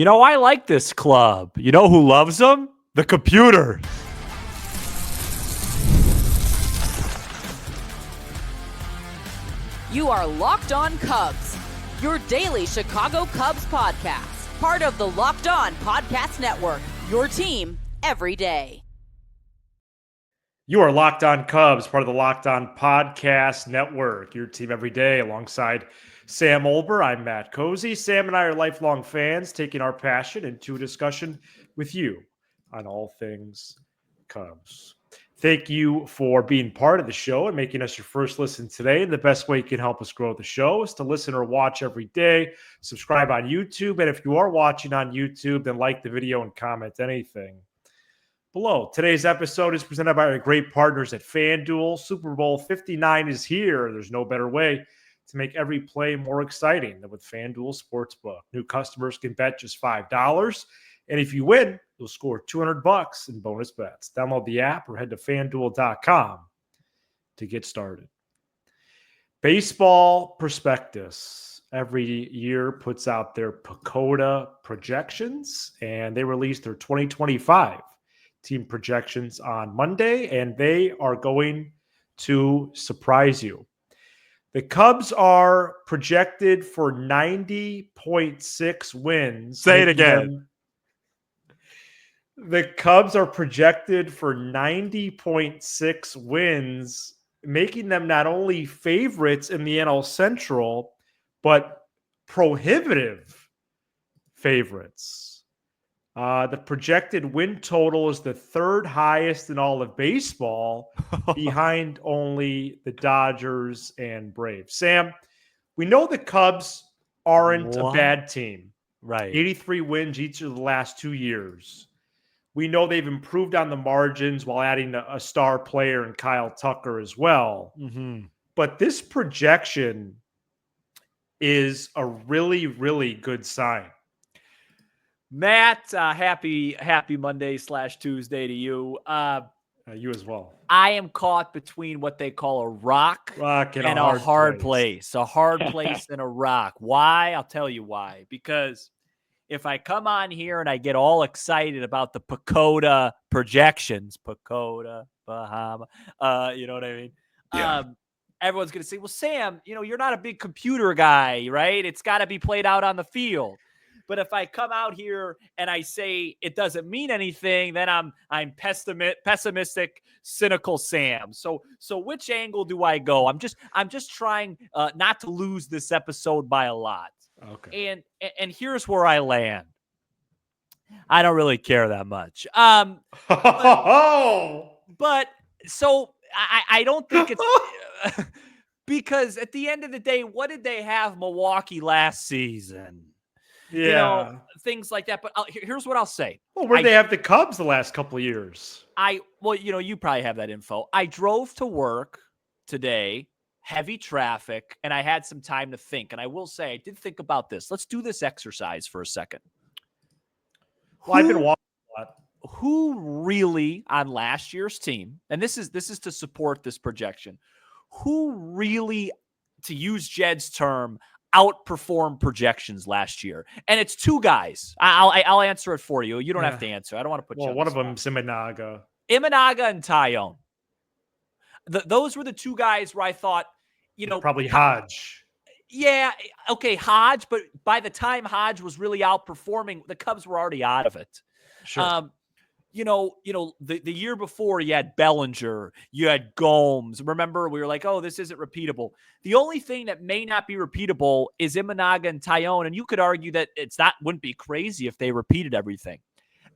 I like this club. You know who loves them? The computer. You are Locked On Cubs, your daily Chicago Cubs podcast. Part of the Locked On Podcast Network, your team every day. You are Locked On Cubs, part of the Locked On Podcast Network, your team every day. Alongside Sam Olber, I'm Matt Cozy. Sam and I are lifelong fans, taking our passion into a discussion with you on all things Cubs. Thank you for being part of the show and making us your first listen today. The best way you can help us grow the show is to listen or watch every day. Subscribe on YouTube. And if you are watching on YouTube, then like the video and comment anything below. Today's episode is presented by our great partners at FanDuel. Super Bowl 59 is here. There's no better way to make every play more exciting than with FanDuel Sportsbook. New customers can bet just $5. And if you win, you'll score $200 in bonus bets. Download the app or head to FanDuel.com to get started. Baseball Prospectus every year puts out their PECOTA projections, and they released their 2025 team projections on Monday, and they are going to surprise you. The Cubs are projected for 90.6 wins. Say it again. The Cubs are projected for 90.6 wins, making them not only favorites in the NL Central, but prohibitive favorites. The projected win total is the third highest in all of baseball, behind only the Dodgers and Braves. Sam, we know the Cubs aren't a bad team. Right. 83 wins each of the last 2 years. We know they've improved on the margins while adding a star player in Kyle Tucker as well. Mm-hmm. But this projection is a really, really good sign. Matt, happy Monday/Tuesday to you. You as well. I am caught between what they call a rock and a hard place. A hard place and a rock. Why? I'll tell you why. Because if I come on here and I get all excited about the PECOTA projections, PECOTA, Bahama, you know what I mean? Yeah. Everyone's going to say, well, Sam, you're not a big computer guy, right? It's got to be played out on the field. But if I come out here and I say it doesn't mean anything, then I'm pessimistic, cynical Sam. So which angle do I go? I'm just trying not to lose this episode by a lot. Okay. And here's where I land. I don't really care that much. But so I don't think it's because at the end of the day, what did they have Milwaukee last season? Yeah. Things like that. But here's what I'll say. Well, where'd they have the Cubs the last couple of years? You probably have that info. I drove to work today, heavy traffic, and I had some time to think. And I will say, I did think about this. Let's do this exercise for a second. Well, I've been watching a lot. Who really on last year's team, and this is to support this projection, who really, to use Jed's term, outperformed projections last year? And it's two guys. I'll answer it for you. You don't have to answer. I don't want to put you on one the of them is Imanaga and Tyone. Those were the two guys where I thought, probably Hodge. Yeah, okay, Hodge, but by the time Hodge was really outperforming, the Cubs were already out of it. Sure. The year before you had Bellinger, you had Gomes. Remember, we were like, oh, this isn't repeatable. The only thing that may not be repeatable is Imanaga and Tyone, and you could argue that wouldn't be crazy if they repeated everything.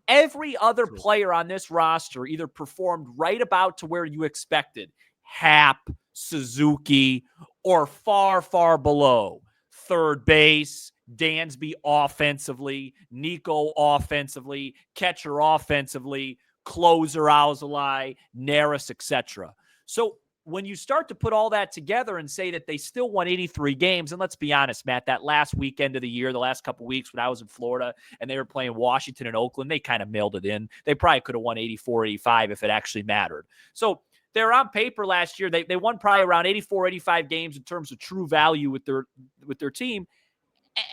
Every other player on this roster either performed right about to where you expected, Happ, Suzuki, or far, far below. Third base, Dansby offensively, Nico offensively, catcher offensively, closer Alzolay, Neris, etc. So when you start to put all that together and say that they still won 83 games, and let's be honest, Matt, that last weekend of the year, the last couple of weeks when I was in Florida and they were playing Washington and Oakland, they kind of mailed it in. They probably could have won 84, 85 if it actually mattered. So they're on paper last year. They won probably around 84, 85 games in terms of true value with their team.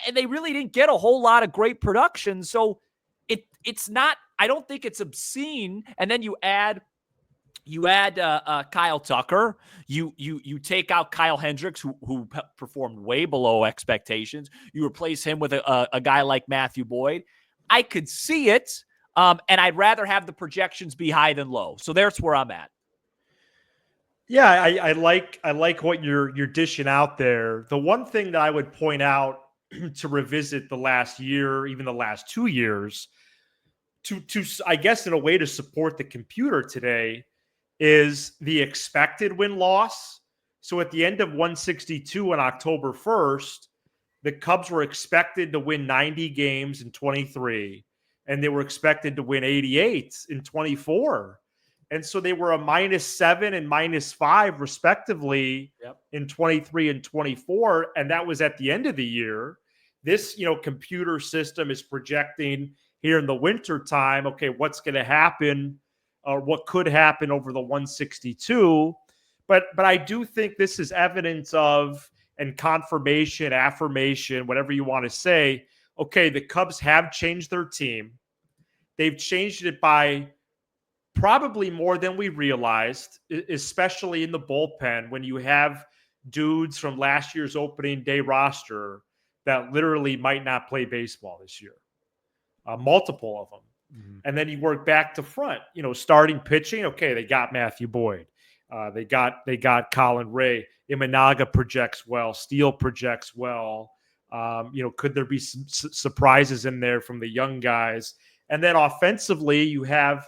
and they really didn't get a whole lot of great production. So it's not, I don't think it's obscene. And then you add Kyle Tucker. You take out Kyle Hendricks, who performed way below expectations. You replace him with a guy like Matthew Boyd. I could see it, and I'd rather have the projections be high than low. So that's where I'm at. Yeah, I like what you're dishing out there. The one thing that I would point out to revisit the last year, even the last 2 years, to I guess in a way to support the computer today, is the expected win-loss. So at the end of 162 on October 1st, the Cubs were expected to win 90 games in 23, and they were expected to win 88 in 24. And so they were a -7 and -5, respectively, in 23 and 24. And that was at the end of the year. This, computer system is projecting here in the winter time, okay, what's going to happen or what could happen over the 162. But I do think this is evidence of, and confirmation, affirmation, whatever you want to say, okay, the Cubs have changed their team. They've changed it by probably more than we realized, especially in the bullpen, when you have dudes from last year's opening day roster that literally might not play baseball this year, multiple of them. Mm-hmm. And then you work back to front, starting pitching. Okay, they got Matthew Boyd. They got Colin Ray. Imanaga projects well. Steele projects well. Could there be some surprises in there from the young guys? And then offensively, you have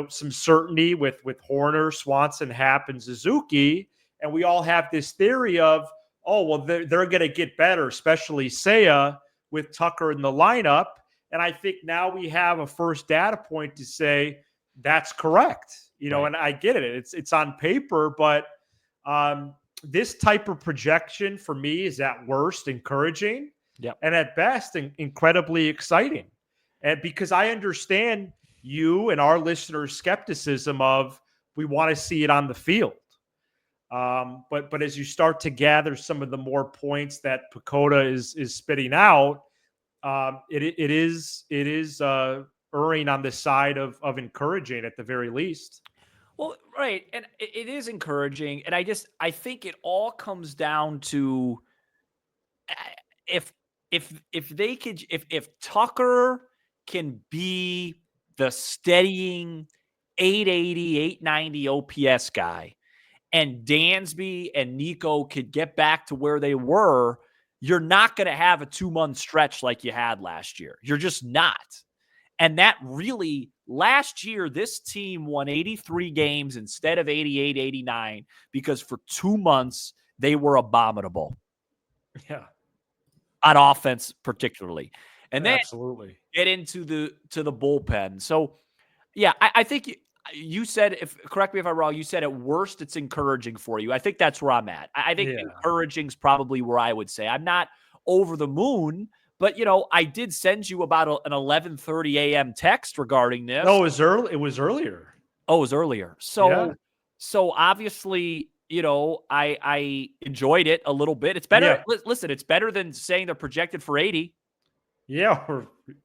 some certainty with Horner, Swanson, Happ, and Suzuki. And we all have this theory of, oh, well, they're going to get better, especially Seiya with Tucker in the lineup. And I think now we have a first data point to say that's correct. Right. And I get it. It's on paper, but this type of projection for me is at worst encouraging, and at best incredibly exciting. And because I understand you and our listeners' skepticism of, we want to see it on the field. But as you start to gather some of the more points that PECOTA is spitting out, it is erring on the side of encouraging at the very least. Well, right. And it is encouraging. And I think it all comes down to if Tucker can be the steadying 880, 890 OPS guy, and Dansby and Nico could get back to where they were, you're not going to have a 2-month stretch like you had last year. You're just not. And that really, last year, this team won 83 games instead of 88, 89, because for 2 months, they were abominable. Yeah. On offense, particularly. And then absolutely get into the bullpen. So, yeah, I think you said, correct me if I'm wrong, you said at worst it's encouraging for you. I think that's where I'm at. I think encouraging is probably where I would say. I'm not over the moon, but I did send you about an 11:30 a.m. text regarding this. No, it was early. It was earlier. Oh, it was earlier. So obviously, I enjoyed it a little bit. It's better. Yeah. Listen, it's better than saying they're projected for 80. Yeah,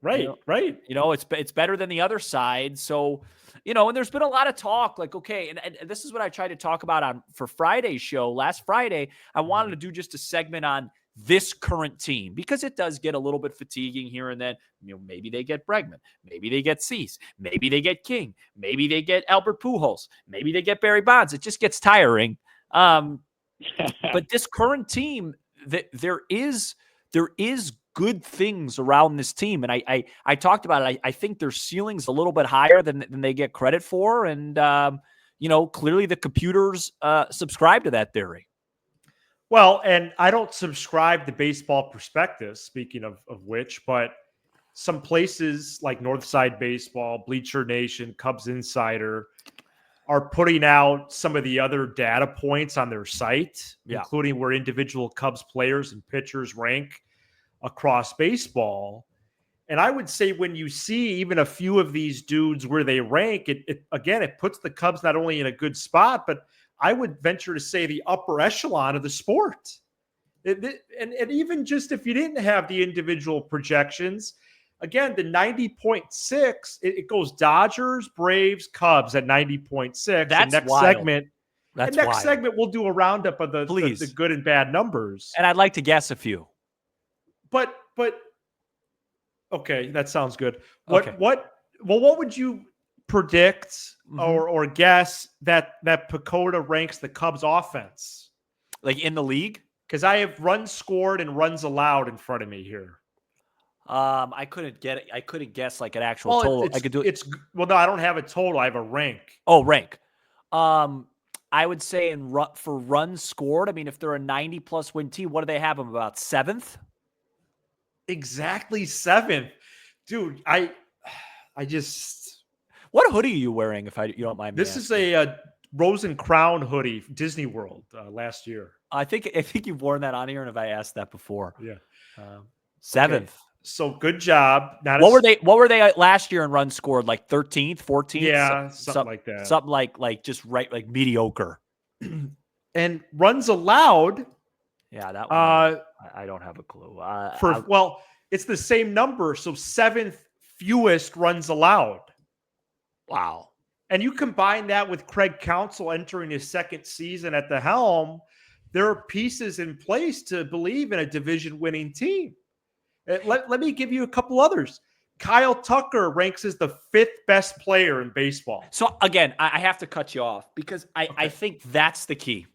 right, right. It's better than the other side. So, and there's been a lot of talk like, okay, and this is what I tried to talk about for Friday's show. Last Friday, I wanted to do just a segment on this current team because it does get a little bit fatiguing here and then. Maybe they get Bregman, maybe they get Cease, maybe they get King, maybe they get Albert Pujols, maybe they get Barry Bonds. It just gets tiring. But this current team, there is good things around this team. And I talked about it. I think their ceiling's a little bit higher than they get credit for. And, clearly the computers subscribe to that theory. Well, and I don't subscribe to Baseball Prospectus, speaking of which, but some places like Northside Baseball, Bleacher Nation, Cubs Insider are putting out some of the other data points on their site, including where individual Cubs players and pitchers rank across baseball. And I would say when you see even a few of these dudes where they rank, it puts the Cubs not only in a good spot, but I would venture to say the upper echelon of the sport. And even just if you didn't have the individual projections, again, the 90.6, it goes Dodgers, Braves, Cubs at 90.6. That's wild. That's next wild. segment, we'll do a roundup of the good and bad numbers. And I'd like to guess a few. But okay, that sounds good. Okay. What would you predict or guess that PECOTA ranks the Cubs offense? Like in the league? Because I have runs scored and runs allowed in front of me here. I couldn't get it. I couldn't guess like an actual total. I could do it. No, I don't have a total. I have a rank. Oh, rank. I would say for runs scored. I mean, if they're a 90+ win team, what do they have them about 7th? Exactly 7th, dude. I just. What hoodie are you wearing? If you don't mind me This asking? is a Rose and Crown hoodie, Disney World last year. I think you've worn that on here, and have I asked that before? Yeah. 7th. Okay. So good job. What were they last year in runs scored? Like 13th, 14th? Yeah, something like that. Something like just right, like mediocre. And runs allowed. Yeah, that one. I don't have a clue. It's the same number. So 7th fewest runs allowed. Wow. And you combine that with Craig Counsell entering his 2nd season at the helm, there are pieces in place to believe in a division-winning team. Let me give you a couple others. Kyle Tucker ranks as the 5th best player in baseball. So, again, I have to cut you off because I think that's the key.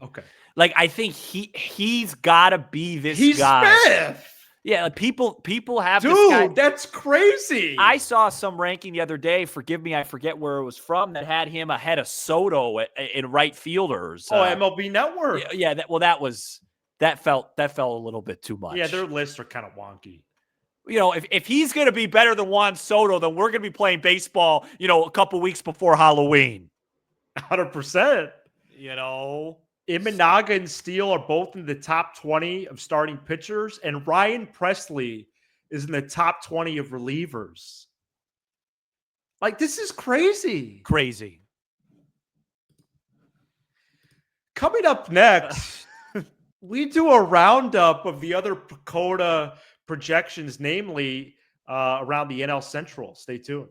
Okay. Like, I think he's got to be this guy. He's 5th. Yeah, like people have Dude, this guy. That's crazy. I saw some ranking the other day. Forgive me, I forget where it was from. That had him ahead of Soto in right fielders. MLB Network. Yeah. That felt a little bit too much. Yeah, their lists are kind of wonky. You know, if he's going to be better than Juan Soto, then we're going to be playing baseball. A couple weeks before Halloween. 100%. Imanaga and Steele are both in the top 20 of starting pitchers, and Ryan Presley is in the top 20 of relievers. Like, this is crazy. Crazy. Coming up next, we do a roundup of the other PECOTA projections, namely around the NL Central. Stay tuned.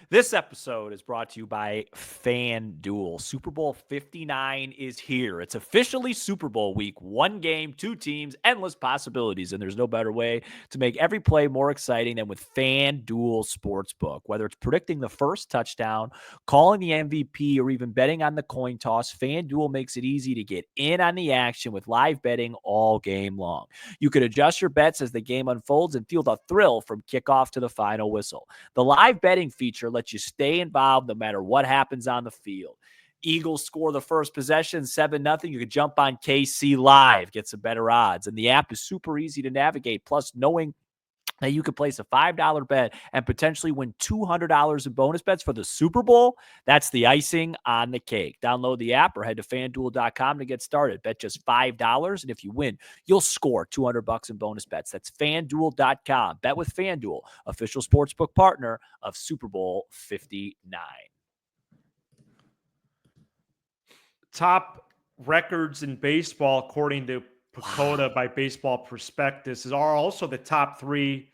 This episode is brought to you by FanDuel. Super Bowl 59 is here. It's officially Super Bowl week. 1 game, 2 teams, endless possibilities, and there's no better way to make every play more exciting than with FanDuel Sportsbook. Whether it's predicting the first touchdown, calling the MVP, or even betting on the coin toss, FanDuel makes it easy to get in on the action with live betting all game long. You can adjust your bets as the game unfolds and feel the thrill from kickoff to the final whistle. The live betting feature lets you stay involved no matter what happens on the field. Eagles score the first possession, 7-0. You can jump on KC Live, get some better odds. And the app is super easy to navigate. Plus, knowing that you could place a $5 bet and potentially win $200 in bonus bets for the Super Bowl, that's the icing on the cake. Download the app or head to FanDuel.com to get started. Bet just $5, and if you win, you'll score $200 in bonus bets. That's FanDuel.com. Bet with FanDuel, official sportsbook partner of Super Bowl 59. Top records in baseball, according to PECOTA by Baseball Prospectus, are also the top 3.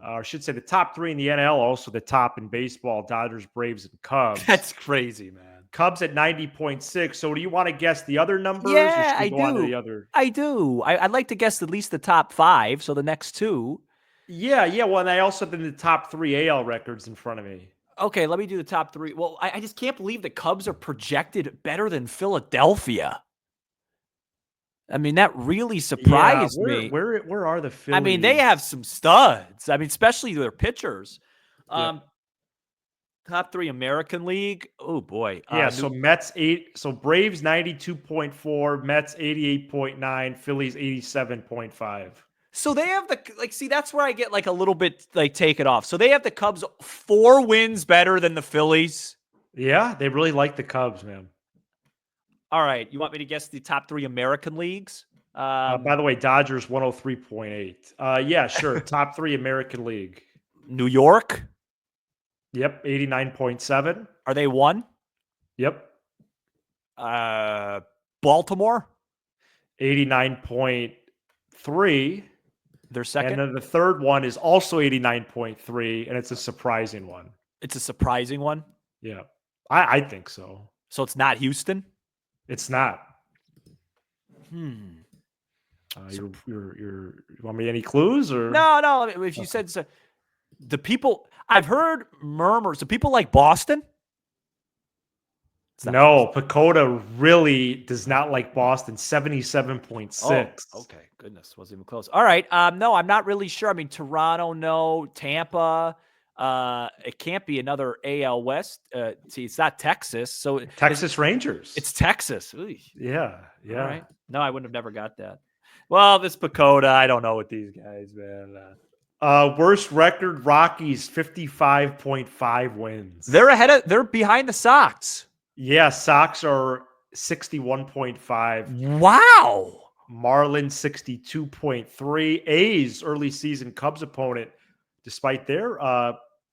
Or I should say the top 3 in the NL, also the top in baseball: Dodgers, Braves, and Cubs. That's crazy, man. Cubs at 90.6. So do you want to guess the other numbers? Yeah, I do. I do. I'd like to guess at least the top 5, so the next 2. Yeah. Well, and I also have the top 3 AL records in front of me. Okay, let me do the top 3. Well, I just can't believe the Cubs are projected better than Philadelphia. I mean, that really surprised me. Where are the Phillies? I mean, they have some studs. I mean, especially their pitchers. Yeah. Top 3 American League. Oh boy. Yeah. So Mets 8. So Braves 92.4, Mets 88.9, Phillies 87.5. So they have see, that's where I get like a little bit take it off. So they have the Cubs 4 wins better than the Phillies. Yeah, they really like the Cubs, man. All right, you want me to guess the top 3 American leagues? By the way, Dodgers 103.8. Yeah, sure. Top 3 American League. New York? Yep, 89.7. Are they 1? Yep. Baltimore? 89.8. Their And second? then the third one is also 89.3, and it's a surprising one. It's a surprising one. Yeah. I think so. So it's not Houston? It's not. Hmm. You want me any clues or No. If you said so, the people, I've heard murmurs. Do people like Boston? It's not no? PECOTA really does not like Boston. 77.6. Oh, okay. Goodness, wasn't even close. All right. No, I'm not really sure. I mean, Toronto, no. Tampa. It can't be another AL West. See, it's not Texas. So Texas Rangers. it's Texas. Ooh. Yeah. All right. No, I wouldn't have never got that. Well, this PECOTA, I don't know what these guys, man. Worst record, Rockies, 55.5 wins. They're behind the Sox. Yeah, Sox are 61.5. Wow. Marlins 62.3. A's early season Cubs opponent, despite their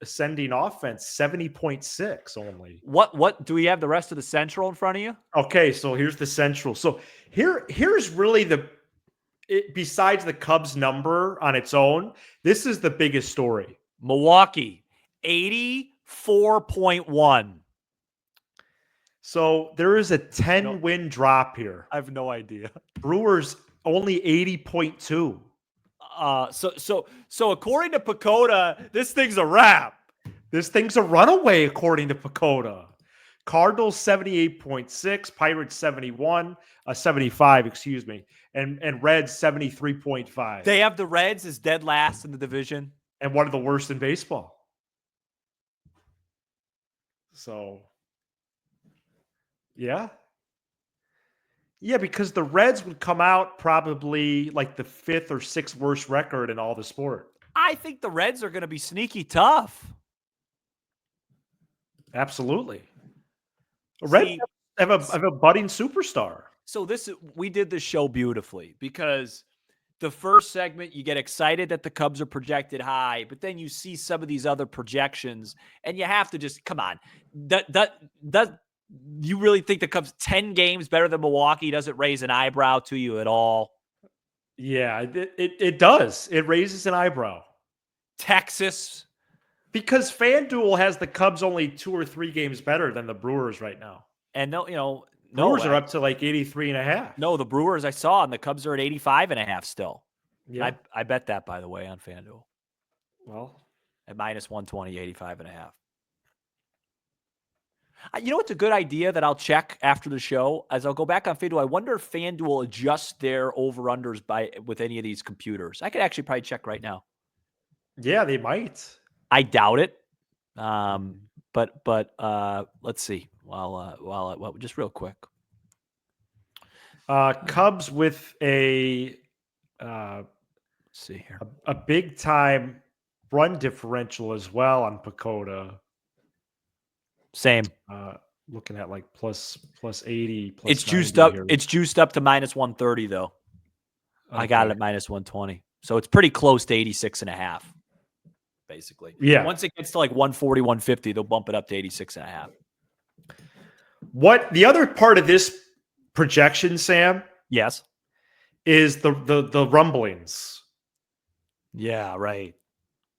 ascending offense, 70.6 only. What do we have the rest of the Central in front of you? Okay, so here's the Central. So here's really besides the Cubs number on its own, this is the biggest story. Milwaukee, 84.1. So there is a 10-win drop here. I have no idea. Brewers only 80.2. So according to PECOTA, this thing's a wrap. This thing's a runaway, according to PECOTA. Cardinals 78.6, Pirates 75, excuse me, and Reds 73.5. They have the Reds as dead last in the division. And one of the worst in baseball. So, yeah. Yeah, because the Reds would come out probably like the 5th or 6th worst record in all the sport. I think the Reds are going to be sneaky tough. Absolutely. The Reds have a budding superstar. So we did this show beautifully because the first segment, you get excited that the Cubs are projected high, but then you see some of these other projections and you have to just, come on. You really think the Cubs 10 games better than Milwaukee doesn't raise an eyebrow to you at all? Yeah, it does. It raises an eyebrow. Texas. Because FanDuel has the Cubs only 2 or 3 games better than the Brewers right now. And Brewers are up to like 83.5. No, the Brewers I saw, and the Cubs are at 85.5 still. Yeah. I bet that, by the way, on FanDuel. Well, at minus 120, 85.5. You know what's a good idea that I'll check after the show? As I'll go back on FanDuel, I wonder if FanDuel adjusts their over-unders with any of these computers. I could actually probably check right now. Yeah, they might. I doubt it. But let's see. Well, just real quick. Cubs with let's see here. A big time run differential as well on PECOTA. Same. Looking at like plus 80. Plus it's juiced up. Here. It's juiced up to minus 130 though. Okay. I got it at minus 120. So it's pretty close to 86.5. Basically. Yeah. Once it gets to like 140, 150, they'll bump it up to 86.5. What the other part of this projection, Sam? Yes. Is the rumblings. Yeah, right.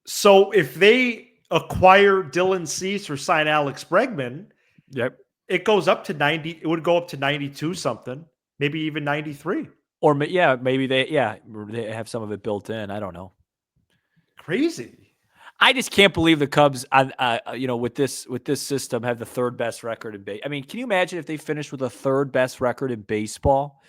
So if they acquire Dylan Cease or sign Alex Bregman, yep, it goes up to 90. It would go up to 92 something, maybe even 93. Or maybe they have some of it built in. I don't know. Crazy. I just can't believe the Cubs, with this system, have the third best record in baseball. I mean, can you imagine if they finished with a third best record in baseball?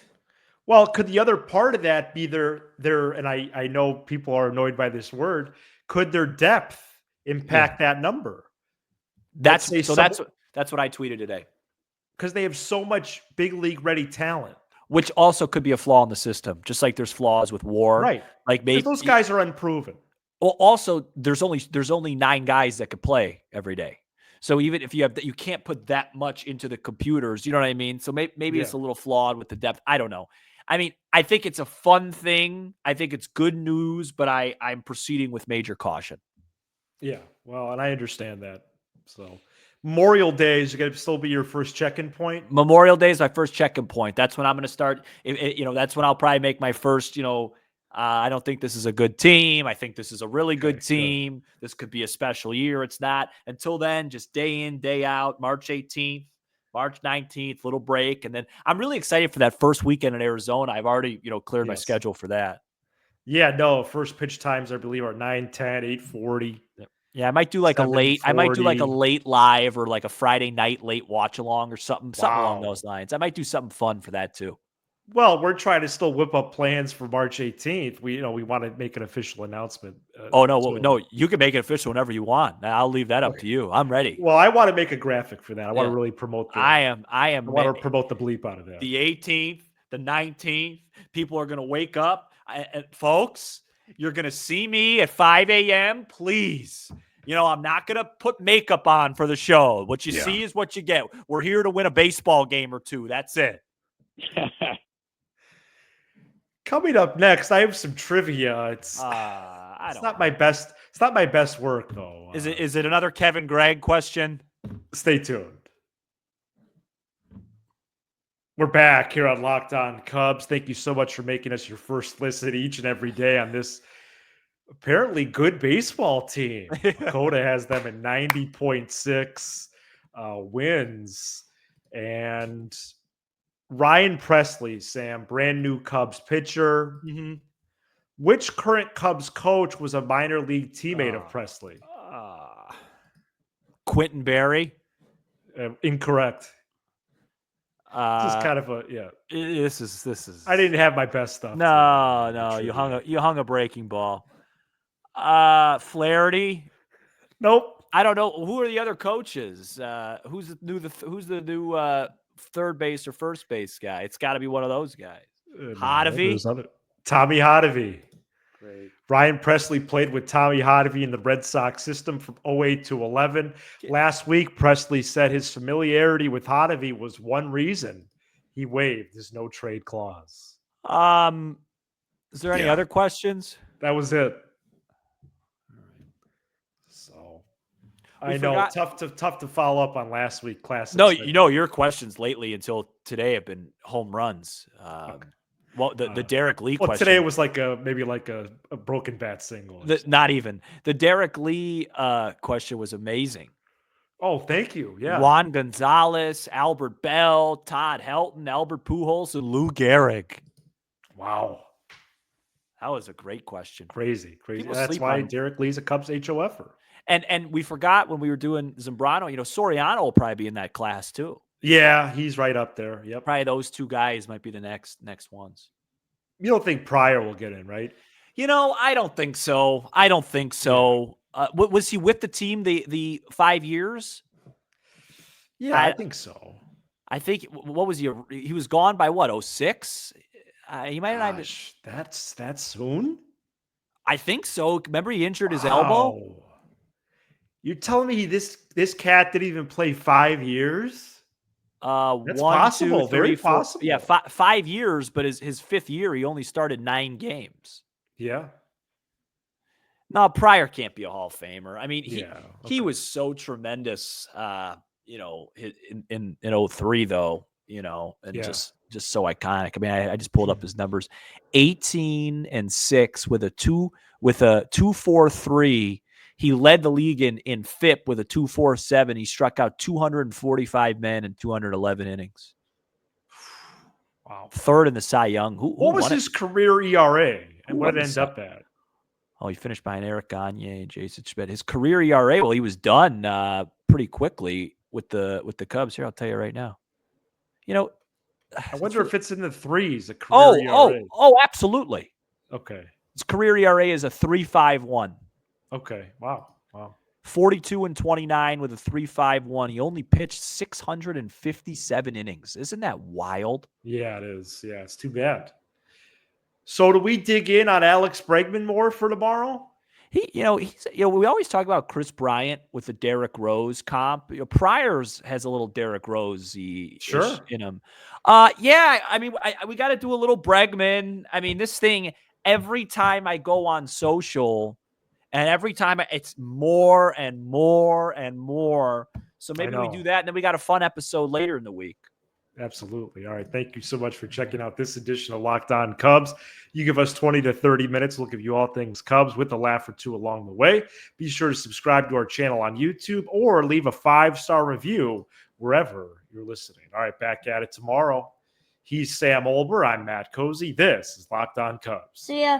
Well, could the other part of that be their and I know people are annoyed by this word, could their depth impact that number? That's what I tweeted today. Because they have so much big league ready talent. Which also could be a flaw in the system, just like there's flaws with WAR. Right. Like maybe those guys are unproven. Well, also there's only 9 guys that could play every day. So even if you can't put that much into the computers, you know what I mean? So maybe it's a little flawed with the depth. I don't know. I mean, I think it's a fun thing. I think it's good news, but I'm proceeding with major caution. Yeah, well, and I understand that. So Memorial Day is going to still be your first check-in point? Memorial Day is my first check-in point. That's when I'm going to start. That's when I'll probably make my first, I don't think this is a good team. I think this is a really good Okay, team. This could be a special year. It's not. Until then, just day in, day out, March 18th, March 19th, little break. And then I'm really excited for that first weekend in Arizona. I've already, cleared my Yes. schedule for that. Yeah, no, first pitch times I believe are 9:10, 8:40. Yeah, I might do like a $7:40. late live or like a Friday night late watch along or something along Wow. those lines. I might do something fun for that too. Well, we're trying to still whip up plans for March 18th. We want to make an official announcement. Oh no, soon. no, you can make it official whenever you want. I'll leave that up Okay. to you. I'm ready. Well, I want to make a graphic for that. I want to Yeah. really promote I I am want to promote the bleep out of that. the 18th, the 19th. People are going to wake up. Folks, you're going to see me at 5 a.m. Please. I'm not going to put makeup on for the show. What you see is what you get. We're here to win a baseball game or two. That's it. Coming up next, I have some trivia. It's not my best. It's not my best work though. Is it another Kevin Gregg question? Stay tuned. We're back here on Locked On Cubs. Thank you so much for making us your first listen each and every day on this apparently good baseball team. PECOTA has them at 90.6 wins. And Ryan Presley, Sam, brand new Cubs pitcher. Mm-hmm. Which current Cubs coach was a minor league teammate of Presley? Quentin Berry. Incorrect. This is kind of This is. I didn't have my best stuff. No. You hung a breaking ball. Flaherty. Nope. I don't know who are the other coaches. Who's the new third base or first base guy? It's got to be one of those guys. Hottovy. Tommy Hottovy. Great. Ryan Presley played with Tommy Hottovy in the Red Sox system from 08 to 11. Last week, Presley said his familiarity with Hottovy was one reason he waived his no trade clause. Is there any other questions? That was it. So I know tough to follow up on last week classic. No, your questions lately until today have been home runs. Okay. Well, the Derek Lee question. Today was maybe a broken bat single. Not even. The Derek Lee question was amazing. Oh, thank you. Yeah. Juan Gonzalez, Albert Bell, Todd Helton, Albert Pujols, and Lou Gehrig. Wow. That was a great question. Crazy. That's why Derek Lee's a Cubs HOFer. And we forgot when we were doing Zambrano, Soriano will probably be in that class too. Yeah, he's right up there. Yep. Probably those two guys might be the next ones. You don't think Pryor will get in, right? I don't think so. Was he with the team the 5 years? Yeah, I think so. I think what was he? He was gone by what? 06? He might not have. That's that soon. I think so. Remember, he injured his elbow. You're telling me this cat didn't even play 5 years? That's possible. 2, 3, very 4, possible. Yeah, 5 years, but his fifth year, he only started 9 games. Yeah. No, Pryor can't be a Hall of Famer. I mean, he was so tremendous, in 03 though, and just so iconic. I mean, I just pulled up his numbers: 18-6 with a 2.43. He led the league in FIP with a 2.47. He struck out 245 men in 211 innings. Wow. Third in the Cy Young. What was his career ERA? And what did it end up at? Oh, he finished behind Eric Gagne, Jason Schmidt. His career ERA, well, he was done pretty quickly with the Cubs. Here, I'll tell you right now. I wonder if it's in the threes. A career ERA. Oh, absolutely. Okay. His career ERA is a 3.51. Okay. Wow. 42-29 with a 3.51. He only pitched 657 innings. Isn't that wild? Yeah, it is. Yeah, it's too bad. So do we dig in on Alex Bregman more for tomorrow? We always talk about Chris Bryant with the Derrick Rose comp. Pryor's has a little Derrick Rose-y in him. Yeah, I mean, we got to do a little Bregman. I mean, this thing, every time I go on social, and every time it's more and more and more. So maybe we do that, and then we got a fun episode later in the week. Absolutely. All right. Thank you so much for checking out this edition of Locked On Cubs. You give us 20 to 30 minutes. We'll give you all things Cubs with a laugh or two along the way. Be sure to subscribe to our channel on YouTube or leave a 5-star review wherever you're listening. All right. Back at it tomorrow. He's Sam Olber. I'm Matt Cozy. This is Locked On Cubs. See ya.